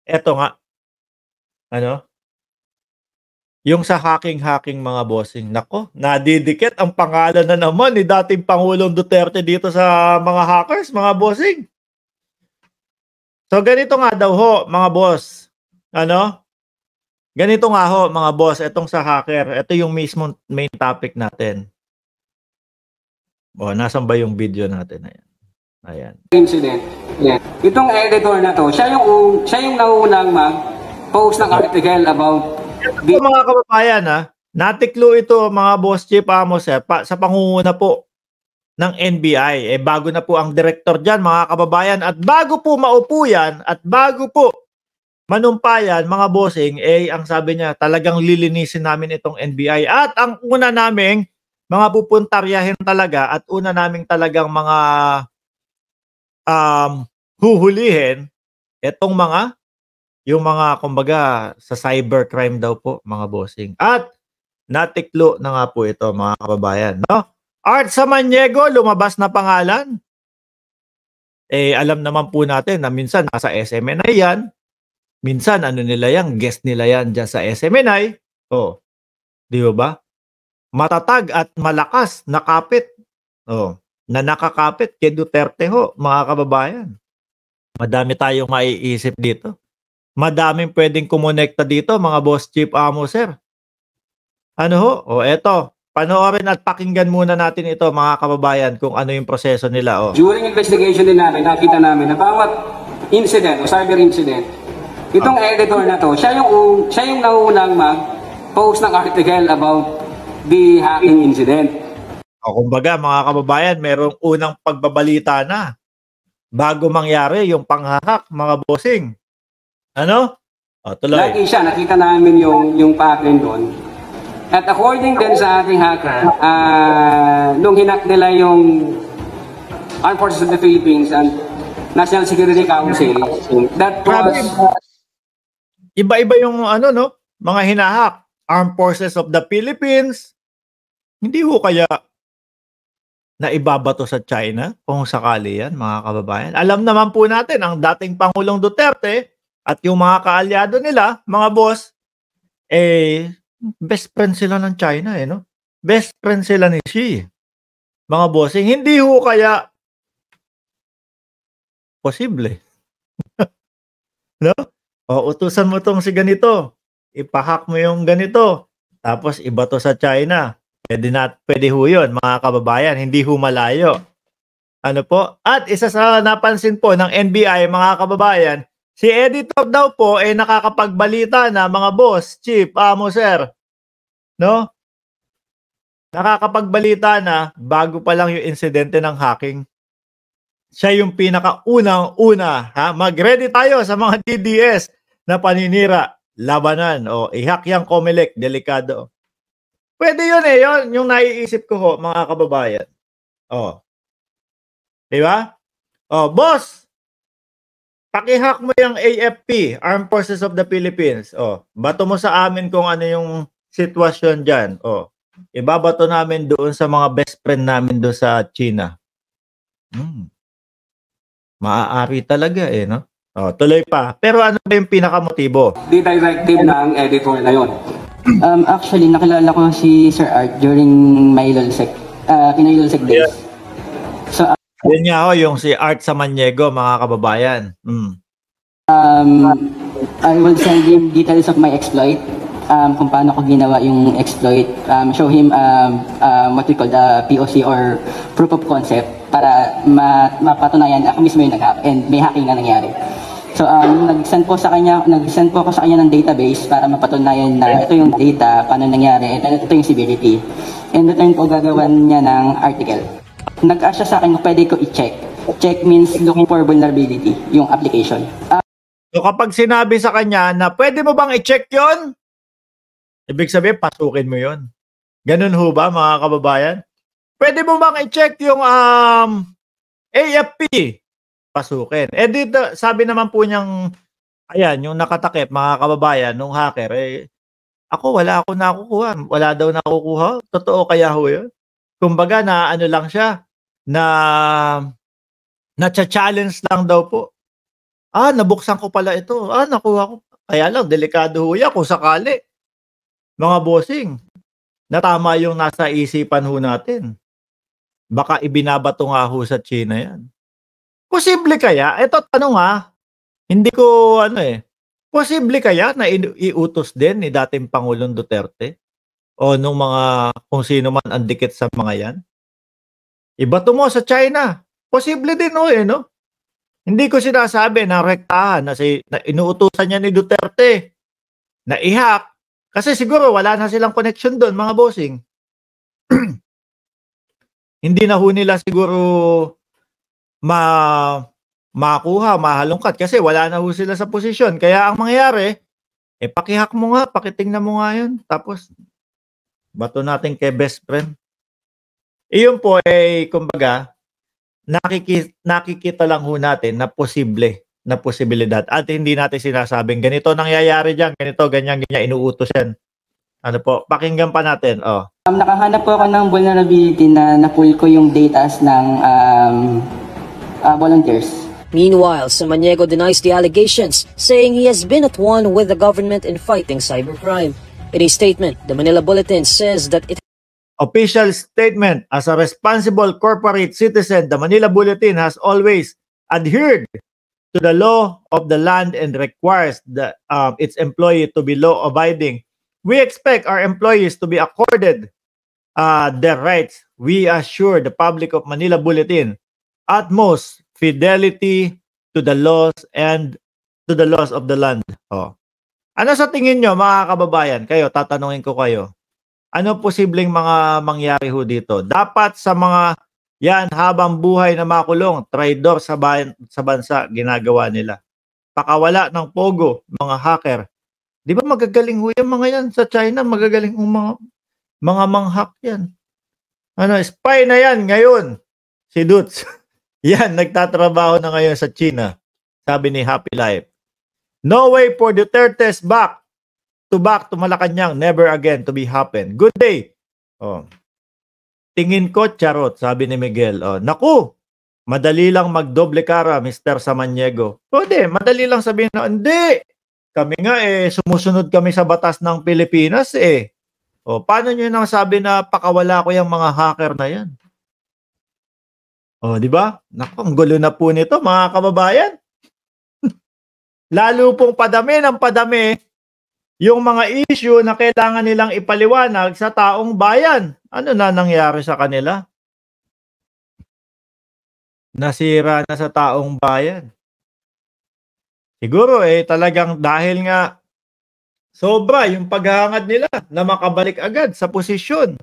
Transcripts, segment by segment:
Eto nga, ano, yung sa hacking-hacking mga bossing, nako, nadidikit ang pangalan na naman ni dating Pangulong Duterte dito sa mga hackers, mga bossing. So ganito nga daw ho, mga boss. Ano? Ganito nga ho, mga boss, etong sa hacker. Ito yung mismong main topic natin. O, nasan ba yung video natin? Ayan. Ayan. Incident. Yeah. Itong editor na to, siya yung naunang mag-post ng article about ito, mga kababayan, natiklo ito, mga boss Chief Amos, sa pangunguna po ng NBI. Bago na po ang director dyan, mga kababayan, at bago po maupo yan, at bago po manumpayan, mga bossing, ang sabi niya, talagang lilinisin namin itong NBI. At ang una naming mga pupuntaryahin talaga, at una naming talagang mga huhulihin, itong yung mga, kumbaga, sa cybercrime daw po, mga bossing. At natiklo na nga po ito, mga kababayan, no? Art Samaniego, lumabas na pangalan. Alam naman po natin na minsan nasa SMNI yan. Minsan, ano nila yan, guest nila yan dyan sa SMNI. Oh, di ba? Matatag at malakas na kapit. Oh, na nakakapit kay Duterte ho, mga kababayan. Madami tayong maiisip dito. Madaming pwedeng kumonekta dito, mga boss Chief Amos, sir. Ano ho? O eto, panoorin at pakinggan muna natin ito, mga kababayan, kung ano yung proseso nila. Oh. During investigation din namin, nakita namin na bawat incident o cyber incident, itong editor na to, siya yung naunang mag-post ng article about the hacking incident. O kumbaga, mga kababayan, merong unang pagbabalita na bago mangyari yung panghahak, mga bossing. Ano? O, tuloy. Lagi siya, nakita namin yung pattern doon. At according din sa ating hacker, nung hinak nila yung Armed Forces of the Philippines and National Security Council, that was... Iba-iba yung ano, no? Mga hinahak. Armed Forces of the Philippines. Hindi ho kaya na ibabato sa China kung sakali yan, mga kababayan. Alam naman po natin, ang dating Pangulong Duterte at yung mga kaalyado nila, mga boss, best friend sila ng China, no? Best friend sila ni Xi. Mga bossing, hindi ho kaya posible. No? O, utusan mo tong si ganito. Ipahack mo yung ganito. Tapos ibato sa China. Pwede ho yun, mga kababayan. Hindi ho malayo. Ano po? At isa sa napansin po ng NBI, mga kababayan, si editor daw po nakakapagbalita na, mga boss, Chief, sir. No? Nakakapagbalita na bago pa lang yung insidente ng hacking. Siya yung pinakaunang-una. Mag-ready tayo sa mga DDS na paninira, labanan, o i-hack yung COMELEC, delikado. Pwede yun yun yung naiisip ko ho, mga kababayan. O. Diba? O, boss, pakihack mo yung AFP, Armed Forces of the Philippines. O, bato mo sa amin kung ano yung sitwasyon dyan. O, ibabato namin doon sa mga best friend namin doon sa China. Maaari talaga no? O, tuloy pa. Pero ano ba yung pinakamotibo? The directive ng editor na yun. Actually, nakilala ko si Sir Art during my LOLSEC, Lulsec days. Yeah. So, yun nga ho, yung si Art Samaniego, mga kababayan. I will send him details of my exploit, kung paano ko ginawa yung exploit, show him what we call the POC or proof of concept para mapatunayan ako mismo yung nag-hack and may hacking na nangyari. So, nag-send po ako sa kanya ng database para mapatunayan na ito yung data, paano nangyari, and ito yung severity. And return po gagawan niya ng article. Nag-ask siya sa akin kung pwede ko i-check. Check means looking for vulnerability, yung application. So, kapag sinabi sa kanya na pwede mo bang i-check yon? Ibig sabihin, pasukin mo yon. Ganun ho ba, mga kababayan? Pwede mo bang i-check yung AFP? Pasukin. Dito, sabi naman po niyang, ayan, yung nakatakip, mga kababayan, nung hacker, ako, wala ako nakukuha. Wala daw nakukuha. Totoo kaya ho yun? Kumbaga, na ano lang siya, na cha-challenge lang daw po. nabuksan ko pala ito. Nakuha ko. Kaya lang, delikado ho yan kung sakali. Mga bossing, na tama yung nasa isipan ho natin. Baka ibinabato nga ho sa China yan. Posible kaya? Ito tanong hindi ko posible kaya na iutos din ni dating Pangulong Duterte o nung mga kung sino man ang dikit sa mga yan? Ibato mo sa China. Posible din no? Hindi ko sinasabi na rektahan na inuutusan niya ni Duterte na i-hack kasi siguro wala na silang connection doon, mga bossing. Hindi na ho nila siguro makuha, mahalongkat kasi wala na ho sila sa posisyon. Kaya ang mangyayari, pakihack mo nga, pakitingnan mo nga yun. Tapos, bato natin kay best friend. Iyon po kumbaga, nakikita lang ho natin na posibilidad. At hindi natin sinasabing, ganito nangyayari dyan, ganito, ganyan, inuutos yan. Ano po, pakinggan pa natin. Nakahanap po ako ng vulnerability na na-pull ko yung datas ng volunteers. Meanwhile, Samaniego denies the allegations, saying he has been at one with the government in fighting cybercrime. In a statement, the Manila Bulletin says that it Official statement, as a responsible corporate citizen, the Manila Bulletin has always adhered to the law of the land and requires its employee to be law-abiding. We expect our employees to be accorded their rights. We assure the public of Manila Bulletin utmost fidelity to the laws and to the laws of the land. Ano sa tingin nyo, mga kababayan? Kayo, tatanungin ko kayo. Ano posibleng mga mangyari ho dito? Dapat sa mga yan habang buhay na makulong, traidor sa bansa, ginagawa nila. Pakawala ng pogo, mga hacker. Di ba magagaling ho yung mga yan sa China? Magagaling ho mga manghack yan. Spy na yan ngayon. Si Dutz. Yan, nagtatrabaho na ngayon sa China. Sabi ni Happy Life. No way for Duterte's back to Malacanang, never again to be happen. Good day. Tingin ko charot, sabi ni Miguel. Naku, madali lang magdoble kara, Mr. Samaniego. Pwede, madali lang sabihin na, hindi. Kami nga sumusunod kami sa batas ng Pilipinas paano nyo nang sabi na pakawala ko yung mga hacker na yan? Di ba? Naku, ang gulo na po nito, mga kababayan. Lalo pong padami ng padami yung mga issue na kailangan nilang ipaliwanag sa taong bayan. Ano na nangyari sa kanila? Nasira na sa taong bayan. Siguro talagang dahil nga sobra yung paghahangad nila na makabalik agad sa posisyon.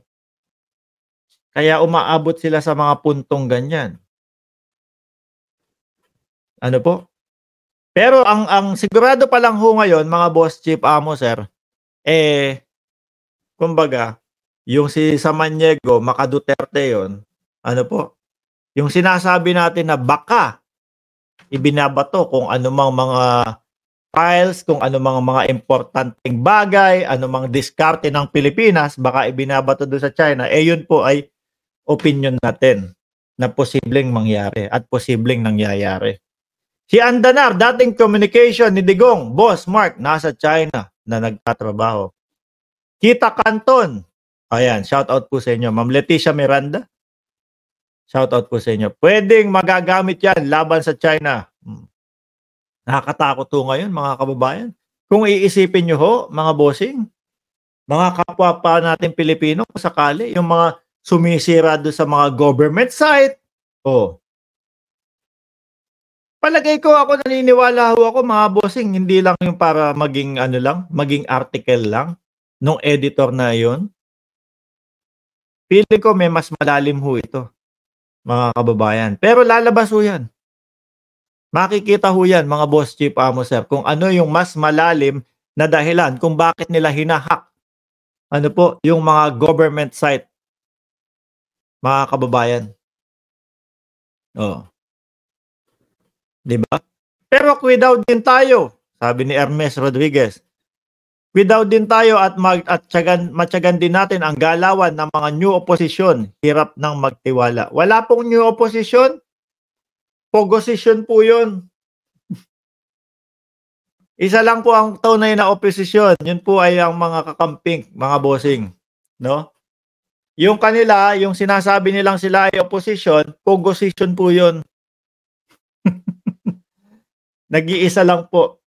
Kaya umaabot sila sa mga puntong ganyan. Ano po? Pero ang sigurado pa lang ho ngayon, mga boss, chief, amo, sir, kumbaga, yung si Samaniego, maka-Duterte yon, ano po, yung sinasabi natin na baka ibinabato kung anumang mga files, kung anumang mga importanteng bagay, anumang diskarte ng Pilipinas, baka ibinabato doon sa China, yun po ay opinion natin na posibleng mangyari at posibleng nangyayari. Si Andanar, dating communication ni Digong, Boss Mark, nasa China na nagtatrabaho. Kita Canton, ayan, shout out po sa inyo. Ma'am Leticia Miranda, shout out po sa inyo. Pwedeng magagamit yan laban sa China. Nakakatakot po ngayon, mga kababayan. Kung iisipin nyo ho, mga bossing, mga kapwa pa natin Pilipino, sakali, yung mga sumisira doon sa mga government site, palagay ko ako naniniwala ho ako, mga bossing, hindi lang yung para maging maging article lang nung editor na yon. Feeling ko may mas malalim ho ito, mga kababayan. Pero lalabas ho yan. Makikita ho yan, mga boss, chief, amo, sir, kung ano yung mas malalim na dahilan kung bakit nila hinahack yung mga government site, mga kababayan. Di ba? Pero quid din tayo, sabi ni Hermes Rodriguez. Quid din tayo at matyagan din natin ang galawan ng mga new opposition. Hirap nang magtiwala. Wala pong new opposition. Pogosisyon po yun. Isa lang po ang tunay na oposisyon. Yun po ay ang mga kakamping, mga bossing, no? Yung kanila, yung sinasabi nilang sila ay opposition, pogosisyon po yun. Nag-iisa lang po.